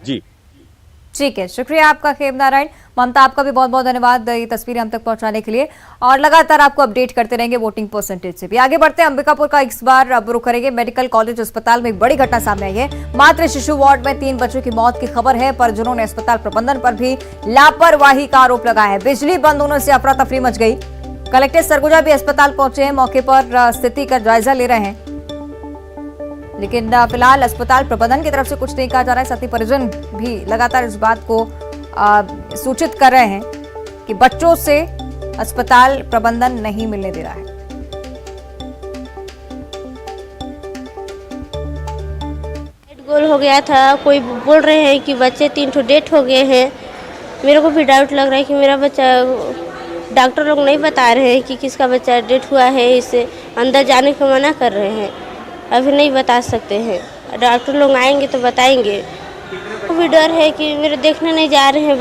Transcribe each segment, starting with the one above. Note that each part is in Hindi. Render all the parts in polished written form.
जी ठीक है, शुक्रिया आपका खेम नारायण। ममता, आपका भी बहुत बहुत धन्यवाद ये तस्वीरें हम तक पहुंचाने के लिए, और लगातार आपको अपडेट करते रहेंगे वोटिंग परसेंटेज से भी। आगे बढ़ते हैं, अंबिकापुर का इस बार अब रुख करेंगे। मेडिकल कॉलेज अस्पताल में एक बड़ी घटना सामने आई है। मातृ शिशु वार्ड में 3 बच्चों की मौत की खबर है, परिजनों ने अस्पताल प्रबंधन पर भी लापरवाही का आरोप लगाया है। बिजली बंद होने से अफरा तफरी मच गई। कलेक्टर सरगुजा भी अस्पताल पहुंचे हैं, मौके पर स्थिति का जायजा ले रहे हैं, लेकिन फिलहाल अस्पताल प्रबंधन की तरफ से कुछ नहीं कहा जा रहा है। साथ ही परिजन भी लगातार इस बात को सूचित कर रहे हैं कि बच्चों से अस्पताल प्रबंधन नहीं मिलने दे रहा है। गोल हो गया था, कोई बोल रहे हैं कि बच्चे 3 ठो डेथ हो गए हैं। मेरे को भी डाउट लग रहा है कि मेरा बच्चा, डॉक्टर लोग नहीं बता रहे हैं कि किसका बच्चा डेथ हुआ है, इसे अंदर जाने को मना कर रहे हैं। अभी नहीं बता सकते हैं, डॉक्टर लोग आएंगे तो बताएंगे। भी डर है कि मेरे देखने नहीं जा रहे हैं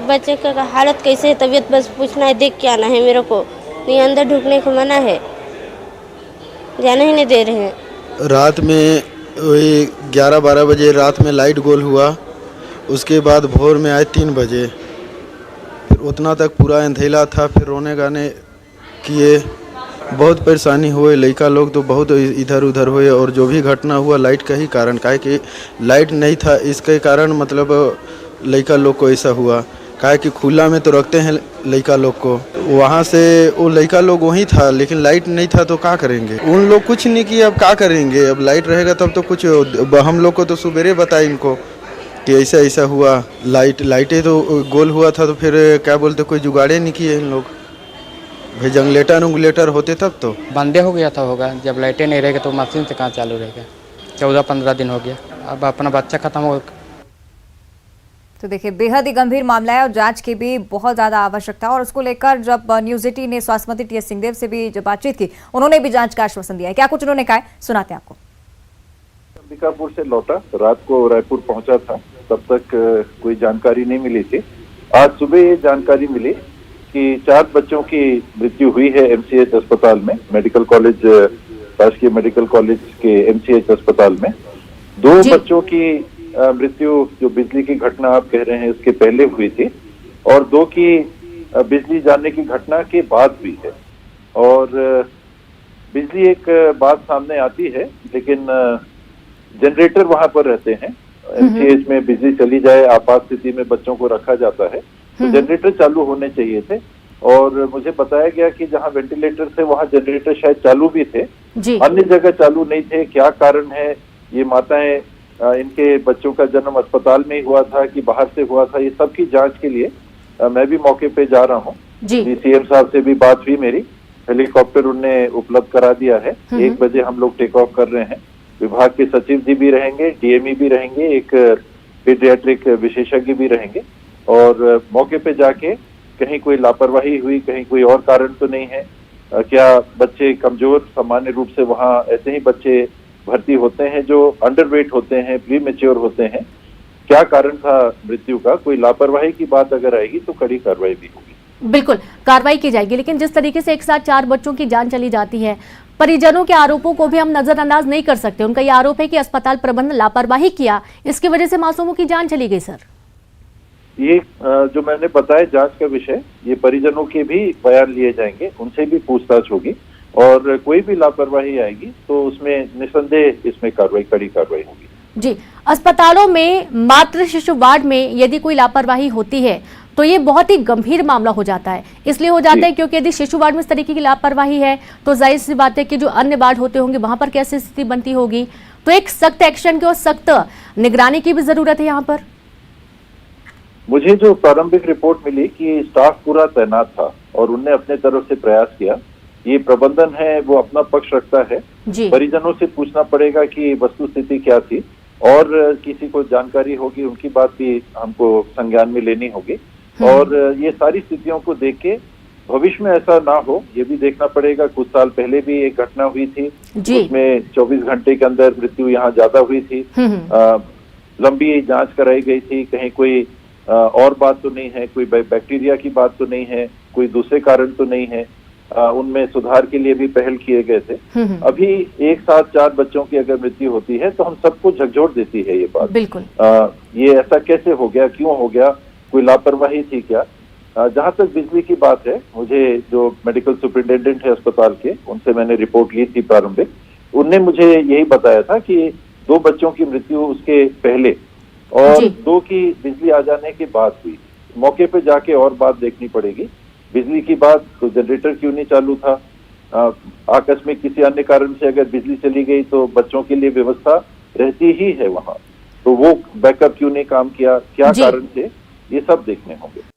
बच्चे का हालत कैसे है, तबीयत बस पूछना है, देख के आना है मेरे को, नहीं अंदर ढुकने को मना है, जाने ही नहीं दे रहे हैं। रात में वही 11-12 बजे रात में लाइट गोल हुआ, उसके बाद भोर में आए 3 बजे, फिर उतना तक पूरा अंधेला था, फिर रोने गाने किए, बहुत परेशानी हुए। लड़का लोग तो बहुत इधर उधर हुए, और जो भी घटना हुआ लाइट का ही कारण, काहे कि लाइट नहीं था, इसके कारण मतलब लड़का लोग को ऐसा हुआ। काहे कि खुला में तो रखते हैं लड़का लोग को, वहाँ से वो लड़का लोग वहीं था, लेकिन लाइट नहीं था तो क्या करेंगे, उन लोग कुछ नहीं किए, अब क्या करेंगे, अब लाइट रहेगा तब तो कुछ। हम लोग को तो सुबेरे बताए इनको कि ऐसा ऐसा हुआ, लाइटें तो गोल हुआ था, तो फिर क्या बोलते कोई जुगाड़े नहीं किए इन लोग, भाई जनरेटर होते तब तो। बंदे हो गया था होगा, जब लाइटें नहीं रहेगा तो मशीन से कहाँ चालू रहेगा। 14-15 दिन हो गया, अब अपना बच्चा खत्म हो। तो देखिए, बेहद ही गंभीर मामला है और जांच की भी बहुत ज्यादा आवश्यकता है, और उसको लेकर जब न्यूज 18 ने स्वास्थ्य मंत्री टी.एस. सिंहदेव से भी जब बातचीत की, उन्होंने भी जांच का आश्वासन दिया है। क्या कुछ उन्होंने कहा है, सुनाते हैं आपको। अंबिकापुर से लौटा, रात को रायपुर पहुंचा था, तब तक कोई जानकारी नहीं मिली थी। आज सुबह ये जानकारी मिली कि 4 बच्चों की मृत्यु हुई है एमसीएच अस्पताल में, मेडिकल कॉलेज, राजकीय मेडिकल कॉलेज के एमसीएच अस्पताल में। 2 बच्चों की मृत्यु जो बिजली की घटना आप कह रहे हैं उसके पहले हुई थी, और 2 की बिजली जाने की घटना के बाद हुई है। और बिजली एक बात सामने आती है, लेकिन जनरेटर वहां पर रहते हैं। एमसीएच में बिजली चली जाए, आपात स्थिति में बच्चों को रखा जाता है, तो जनरेटर चालू होने चाहिए थे। और मुझे बताया गया कि जहां वेंटिलेटर थे वहां जनरेटर शायद चालू भी थे, अन्य जगह चालू नहीं थे। क्या कारण है, ये माताएं, इनके बच्चों का जन्म अस्पताल में ही हुआ था कि बाहर से हुआ था, ये सब की जांच के लिए मैं भी मौके पे जा रहा हूँ। सीएम साहब से भी बात हुई मेरी, हेलीकॉप्टर उनने उपलब्ध करा दिया है। 1 बजे हम लोग टेक ऑफ कर रहे हैं। विभाग के सचिव जी भी रहेंगे, डीएमई भी रहेंगे, एक पीडियाट्रिक विशेषज्ञ भी रहेंगे, और मौके पे जाके कहीं कोई लापरवाही हुई, कहीं कोई और कारण तो नहीं है, क्या बच्चे कमजोर, सामान्य रूप से वहाँ ऐसे ही बच्चे भर्ती होते हैं जो अंडरवेट होते हैं, प्री मैच्योर होते हैं, क्या कारण था मृत्यु का, कोई लापरवाही की बात अगर आएगी तो कड़ी कार्रवाई भी होगी। बिल्कुल कार्रवाई की जाएगी, लेकिन जिस तरीके से एक साथ 4 बच्चों की जान चली जाती है, परिजनों के आरोपों को भी हम नजरअंदाज नहीं कर सकते। उनका यह आरोप है कि अस्पताल प्रबंधन लापरवाही किया, इसकी वजह से मासूमों की जान चली गई। सर, ये जो मैंने बताया जांच का विषय, ये परिजनों के भी बयान लिए जाएंगे, उनसे भी पूछताछ होगी, और कोई भी लापरवाही आएगी तो उसमें निसंदेह इसमें कड़ी कार्रवाई होगी। जी, अस्पतालों में मातृ शिशु वार्ड में यदि कोई लापरवाही होती है तो ये बहुत ही गंभीर मामला हो जाता है। इसलिए हो जाता है क्योंकि यदि शिशु वार्ड में इस तरीके की लापरवाही है तो जाहिर सी बात है कि जो अन्य वार्ड होते होंगे वहां पर कैसी स्थिति बनती होगी। तो एक सख्त एक्शन की और सख्त निगरानी की भी जरूरत है यहाँ पर। मुझे जो प्रारंभिक रिपोर्ट मिली कि स्टाफ पूरा तैनात था और उनने अपने तरफ से प्रयास किया। ये प्रबंधन है वो अपना पक्ष रखता है, परिजनों से पूछना पड़ेगा कि वस्तु स्थिति क्या थी, और किसी को जानकारी होगी उनकी बात भी हमको संज्ञान में लेनी होगी। और ये सारी स्थितियों को देख के भविष्य में ऐसा ना हो ये भी देखना पड़ेगा। कुछ साल पहले भी एक घटना हुई थी, उसमें 24 घंटे के अंदर मृत्यु यहाँ ज्यादा हुई थी। लंबी जांच कराई गई थी, कहीं कोई और बात तो नहीं है, कोई बैक्टीरिया की बात तो नहीं है, कोई दूसरे कारण तो नहीं है। उनमें सुधार के लिए भी पहल किए गए थे। अभी एक साथ 4 बच्चों की अगर मृत्यु होती है तो हम सबको झकझोर देती है ये बात। बिल्कुल। ये ऐसा कैसे हो गया, क्यों हो गया, कोई लापरवाही थी क्या? जहां तक बिजली की बात है, मुझे जो मेडिकल सुपरिटेंडेंट है अस्पताल के, उनसे मैंने रिपोर्ट ली थी प्रारंभिक। उनने मुझे यही बताया था कि 2 बच्चों की मृत्यु उसके पहले और 2 की बिजली आ जाने के बाद हुई। मौके पे जाके और बात देखनी पड़ेगी। बिजली की बात, तो जनरेटर क्यों नहीं चालू था? आकस्मिक किसी अन्य कारण से अगर बिजली चली गई तो बच्चों के लिए व्यवस्था रहती ही है वहां, तो वो बैकअप क्यों नहीं काम किया, क्या कारण थे, ये सब देखने होंगे।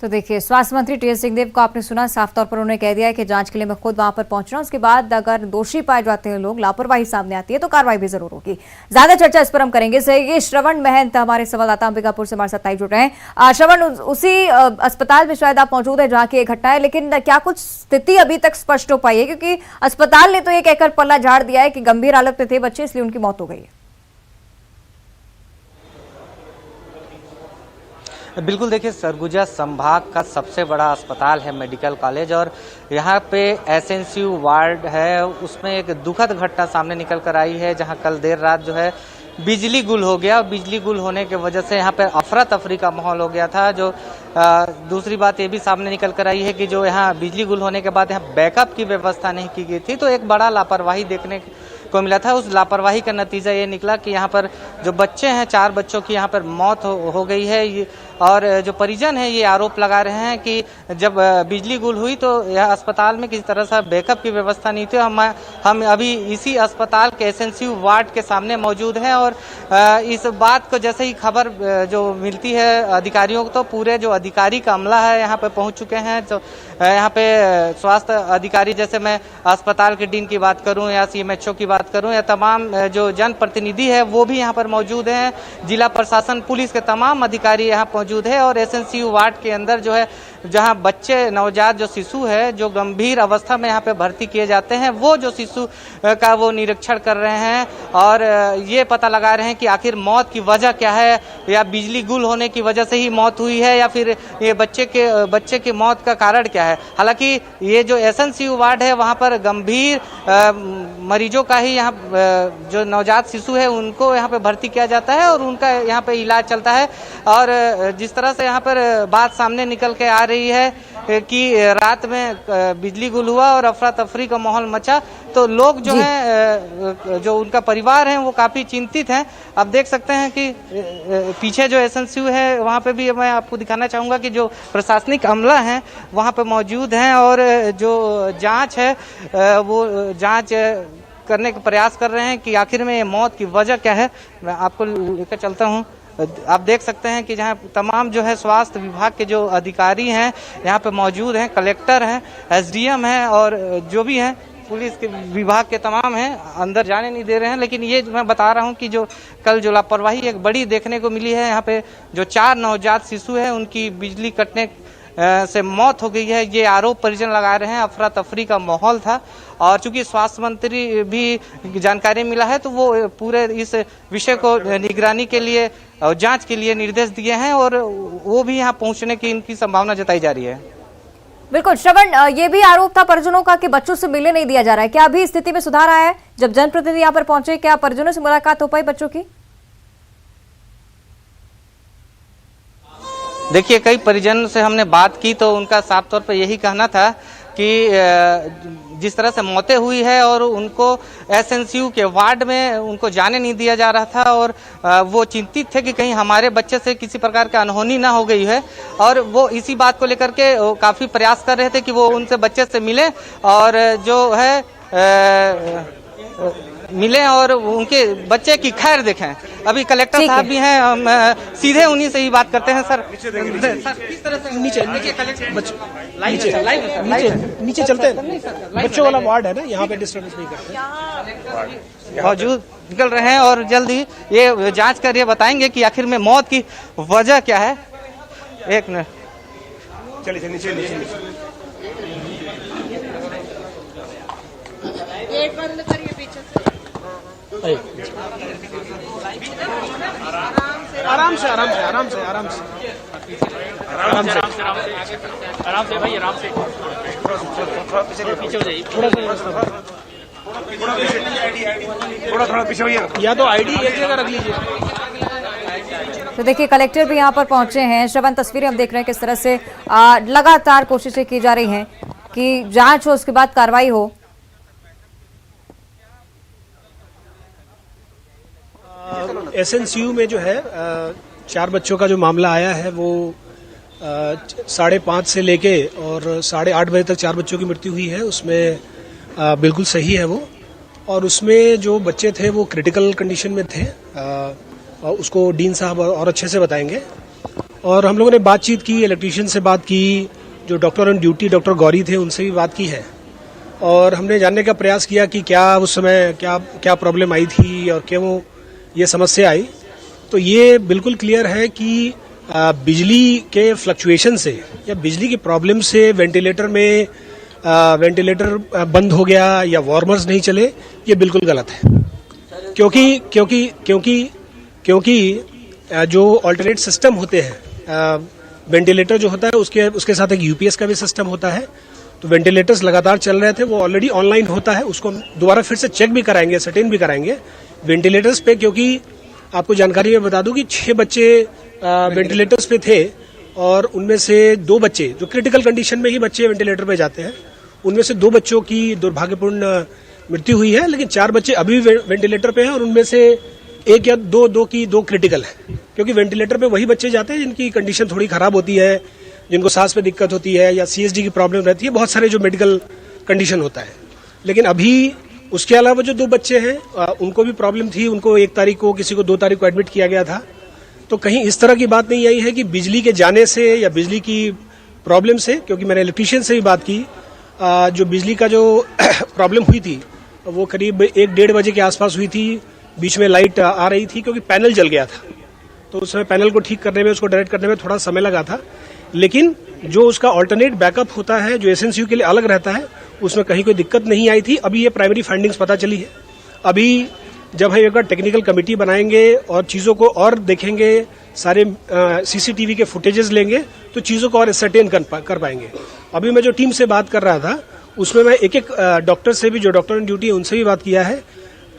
तो देखिए, स्वास्थ्य मंत्री टी.एस. सिंहदेव को आपने सुना, साफ तौर पर उन्होंने कह दिया है कि जांच के लिए मैं खुद वहां पर पहुंच रहा हूं। उसके बाद अगर दोषी पाए जाते हैं लोग, लापरवाही सामने आती है तो कार्रवाई भी जरूर होगी। ज्यादा चर्चा इस पर हम करेंगे। सही, श्रवण महंत हमारे संवाददाता अंबिकापुर से हमारे साथ लाइव जुड़ रहे हैं। श्रवण, उसी अस्पताल में शायद आप मौजूद है जहाँ की घटना है, लेकिन क्या कुछ स्थिति अभी तक स्पष्ट हो पाई है? क्योंकि अस्पताल ने तो ये कहकर पल्ला झाड़ दिया है कि गंभीर हालत में थे बच्चे, इसलिए उनकी मौत हो गई है। बिल्कुल, देखिए, सरगुजा संभाग का सबसे बड़ा अस्पताल है मेडिकल कॉलेज, और यहाँ पे एसएनसीयू वार्ड है, उसमें एक दुखद घटना सामने निकल कर आई है, जहाँ कल देर रात जो है बिजली गुल हो गया। बिजली गुल होने की वजह से यहाँ पे अफरा तफरी का माहौल हो गया था। जो दूसरी बात ये भी सामने निकल कर आई है कि जो यहाँ बिजली गुल होने के बाद यहाँ बैकअप की व्यवस्था नहीं की गई थी, तो एक बड़ा लापरवाही देखने को मिला था। उस लापरवाही का नतीजा ये निकला कि यहाँ पर जो बच्चे हैं, 4 बच्चों की यहाँ पर मौत हो गई है। और जो परिजन है ये आरोप लगा रहे हैं कि जब बिजली गुल हुई तो यह अस्पताल में किसी तरह से बैकअप की व्यवस्था नहीं थी। हम अभी इसी अस्पताल के एसएनसीयू वार्ड के सामने मौजूद हैं, और इस बात को जैसे ही खबर जो मिलती है अधिकारियों को, तो पूरे जो अधिकारी का अमला है यहाँ पे पहुँच चुके हैं। तो यहाँ पे स्वास्थ्य अधिकारी, जैसे मैं अस्पताल के डीन की बात करूँ या सीएमएचओ की बात करूँ, या तमाम जो जनप्रतिनिधि है वो भी यहाँ पर मौजूद हैं। जिला प्रशासन, पुलिस के तमाम अधिकारी यहाँ मौजूद है। और एसएनसीयू वार्ड के अंदर जो है, जहां बच्चे, नवजात जो शिशु है जो गंभीर अवस्था में यहाँ पे भर्ती किए जाते हैं, वो जो शिशु का वो निरीक्षण कर रहे हैं और ये पता लगा रहे हैं कि आखिर मौत की वजह क्या है, या बिजली गुल होने की वजह से ही मौत हुई है, या फिर ये बच्चे की मौत का कारण क्या है। हालांकि ये जो एसएनसीयू वार्ड है वहाँ पर गंभीर मरीजों का ही यहाँ जो नवजात शिशु है उनको यहाँ पे भर्ती किया जाता है और उनका यहाँ पे इलाज चलता है। और जिस तरह से यहाँ पर बात सामने निकल के आ रही है कि रात में बिजली गुल हुआ और अफरा तफरी का माहौल मचा, तो लोग जो हैं, जो उनका परिवार है, वो काफ़ी चिंतित हैं। आप देख सकते हैं कि पीछे जो एसएनसीयू है वहाँ पे भी मैं आपको दिखाना चाहूँगा कि जो प्रशासनिक अमला हैं वहाँ पे मौजूद हैं और जो जांच है वो जांच करने का प्रयास कर रहे हैं कि आखिर में ये मौत की वजह क्या है। मैं आपको लेकर चलता हूँ। आप देख सकते हैं कि जहाँ तमाम जो है स्वास्थ्य विभाग के जो अधिकारी हैं यहाँ पे मौजूद हैं, कलेक्टर हैं, एसडीएम हैं और जो भी हैं पुलिस के विभाग के तमाम हैं, अंदर जाने नहीं दे रहे हैं। लेकिन ये मैं बता रहा हूँ कि जो कल जो लापरवाही एक बड़ी देखने को मिली है, यहाँ पे जो 4 नवजात शिशु है उनकी बिजली कटने से मौत हो गई है, ये आरोप परिजन लगा रहे हैं। अफरा तफरी का माहौल था और चूंकि स्वास्थ्य मंत्री भी जानकारी मिला है तो वो पूरे इस विषय को निगरानी के लिए और जांच के लिए निर्देश दिए हैं और वो भी यहाँ पहुँचने की इनकी संभावना जताई जा रही है। बिल्कुल श्रवण, ये भी आरोप था परिजनों का कि बच्चों से मिलने नहीं दिया जा रहा है। क्या अभी स्थिति में सुधार आया है? जब जनप्रतिनिधि यहाँ पर पहुंचे, क्या परिजनों से मुलाकात हो पाई बच्चों की? देखिए, कई परिजनों से हमने बात की तो उनका साफ तौर पर यही कहना था कि जिस तरह से मौतें हुई है और उनको एसएनसीयू के वार्ड में उनको जाने नहीं दिया जा रहा था और वो चिंतित थे कि कहीं हमारे बच्चे से किसी प्रकार की अनहोनी ना हो गई है और वो इसी बात को लेकर के काफ़ी प्रयास कर रहे थे कि वो उनसे बच्चे से मिले और जो है मिले और उनके बच्चे की खैर देखें। अभी कलेक्टर साहब भी हैं, हम सीधे उन्हीं से ही बात करते हैं। सर किस तरह से नीचे चलते हैं, बच्चों वाला वार्ड है ना, यहाँ पे डिस्टर्बेंस नहीं करते। मौजूद निकल रहे हैं और जल्द ही ये जांच कर ये बताएंगे कि आखिर में मौत की वजह क्या है। एक मिनट, चलिए नीचे गेट बंद करिए पीछे से। आराम से आराम से आराम से आराम से आराम से आराम से भाई, आराम से। पीछे हो जाइए, थोड़ा पीछे होइए, या तो आईडी एक जगह रख लीजिए। तो देखिए कलेक्टर भी यहाँ पर पहुंचे हैं। श्रवण, तस्वीरें हम देख रहे हैं किस तरह से लगातार कोशिशें की जा रही हैं कि जांच हो, उसके बाद कार्रवाई हो। एसएनसीयू में जो है 4 बच्चों का जो मामला आया है वो 5:30 से लेके और 8:30 बजे तक 4 बच्चों की मृत्यु हुई है। उसमें बिल्कुल सही है वो, और उसमें जो बच्चे थे वो क्रिटिकल कंडीशन में थे। उसको डीन साहब और अच्छे से बताएंगे। और हम लोगों ने बातचीत की, इलेक्ट्रीशियन से बात की, जो doctor on duty doctor Gauri थे उनसे भी बात की है, और हमने जानने का प्रयास किया कि क्या उस समय क्या प्रॉब्लम आई थी और क्यों ये समस्या आई। तो ये बिल्कुल क्लियर है कि बिजली के फ्लक्चुएशन से या बिजली की प्रॉब्लम से वेंटिलेटर बंद हो गया या वार्मर्स नहीं चले, ये बिल्कुल गलत है। क्योंकि जो अल्टरनेट सिस्टम होते हैं, वेंटिलेटर जो होता है उसके साथ एक यूपीएस का भी सिस्टम होता है। तो वेंटिलेटर्स लगातार चल रहे थे, वो ऑलरेडी ऑनलाइन होता है, उसको दोबारा फिर से चेक भी कराएंगे, सर्टेन भी कराएंगे वेंटिलेटर्स पे। क्योंकि आपको जानकारी में बता दूं कि 6 बच्चे वेंटिलेटर्स पे थे, और उनमें से 2 बच्चे, जो क्रिटिकल कंडीशन में ही बच्चे वेंटिलेटर पे जाते हैं, उनमें से 2 बच्चों की दुर्भाग्यपूर्ण मृत्यु हुई है। लेकिन 4 बच्चे अभी वेंटिलेटर पे हैं, और उनमें से 1 या 2 क्रिटिकल है। क्योंकि वेंटिलेटर पे वही बच्चे जाते हैं जिनकी कंडीशन थोड़ी खराब होती है, जिनको सांस में दिक्कत होती है या सीएसडी की प्रॉब्लम रहती है, बहुत सारे जो मेडिकल कंडीशन होता है। लेकिन अभी उसके अलावा जो 2 बच्चे हैं उनको भी प्रॉब्लम थी, उनको 1 तारीख को, किसी को 2 तारीख को एडमिट किया गया था। तो कहीं इस तरह की बात नहीं आई है कि बिजली के जाने से या बिजली की प्रॉब्लम से, क्योंकि मैंने इलेक्ट्रीशियन से भी बात की, जो बिजली का जो प्रॉब्लम हुई थी वो करीब 1-1:30 बजे के आसपास हुई थी। बीच में लाइट आ रही थी क्योंकि पैनल जल गया था, तो उस समय पैनल को ठीक करने में, उसको डायरेक्ट करने में थोड़ा समय लगा था। लेकिन जो उसका अल्टरनेट बैकअप होता है, जो एसएनसीयू के लिए अलग रहता है, उसमें कहीं कोई दिक्कत नहीं आई थी। अभी ये प्राइमरी फाइंडिंग्स पता चली है। अभी जब हम एक टेक्निकल कमेटी बनाएंगे और चीज़ों को और देखेंगे, सारे सीसीटीवी के फुटेजेस लेंगे, तो चीज़ों को और सर्टेन कर पाएंगे। अभी मैं जो टीम से बात कर रहा था उसमें मैं एक डॉक्टर से भी, जो डॉक्टर ऑन ड्यूटी है, उनसे भी बात किया है।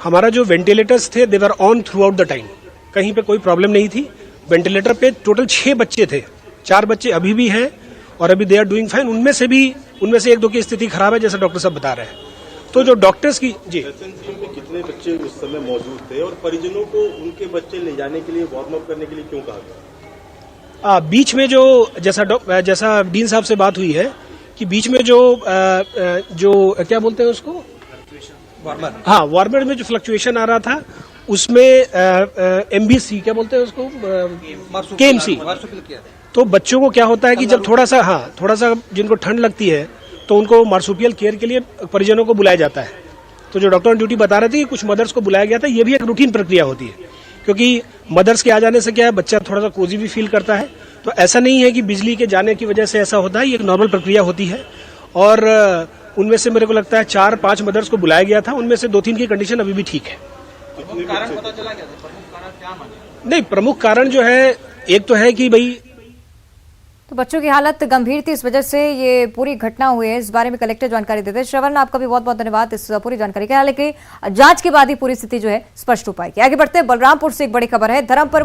हमारा जो वेंटिलेटर्स थे they were on throughout the time, कहीं पे कोई प्रॉब्लम नहीं थी। वेंटिलेटर पे टोटल 6 बच्चे थे, 4 बच्चे अभी भी हैं और अभी दे आर डूइंग फाइन। उनमें से 1-2 की स्थिति खराब है, जैसा डॉक्टर साहब बता रहे हैं। तो जो डॉक्टर्स की जी, एसएनसीयू में कितने बच्चे उस समय मौजूद थे और परिजनों को उनके बच्चे ले जाने के लिए, वार्म अप करने के लिए क्यों कहा गया? बीच में जो जैसा डीन साहब से बात हुई है कि बीच में जो क्या बोलते हैं उसको, वार्मर, हाँ, वार्मर में जो फ्लक्चुएशन आ रहा था उसमें एमबीसी क्या बोलते हैं उसको, केएमसी। तो बच्चों को क्या होता है कि जब थोड़ा सा जिनको ठंड लगती है तो उनको मार्सुपियल केयर के लिए परिजनों को बुलाया जाता है। तो जो डॉक्टर ऑन ड्यूटी बता रहे थे कि कुछ मदर्स को बुलाया गया था, ये भी एक रूटीन प्रक्रिया होती है, क्योंकि मदर्स के आ जाने से क्या है, बच्चा थोड़ा सा कोजी भी फील करता है। तो ऐसा नहीं है कि बिजली के जाने की वजह से ऐसा होता है, ये एक नॉर्मल प्रक्रिया होती है। और उनमें से मेरे को लगता है 4-5 मदर्स को बुलाया गया था, उनमें से 2-3 की कंडीशन अभी भी ठीक है। कारण पता चला क्या था? प्रमुख कारण क्या माने? नहीं, प्रमुख कारण जो है, एक तो है कि भाई, तो बच्चों की हालत गंभीर थी, इस वजह से ये पूरी घटना हुई है। इस बारे में कलेक्टर जानकारी देते हैं। श्रवण, आपका भी बहुत बहुत धन्यवाद इस पूरी जानकारी के। हालांकि जांच के बाद ही पूरी स्थिति जो है स्पष्ट हो पाएगी। आगे बढ़ते हैं, बलरामपुर से एक बड़ी खबर है। धर्म पर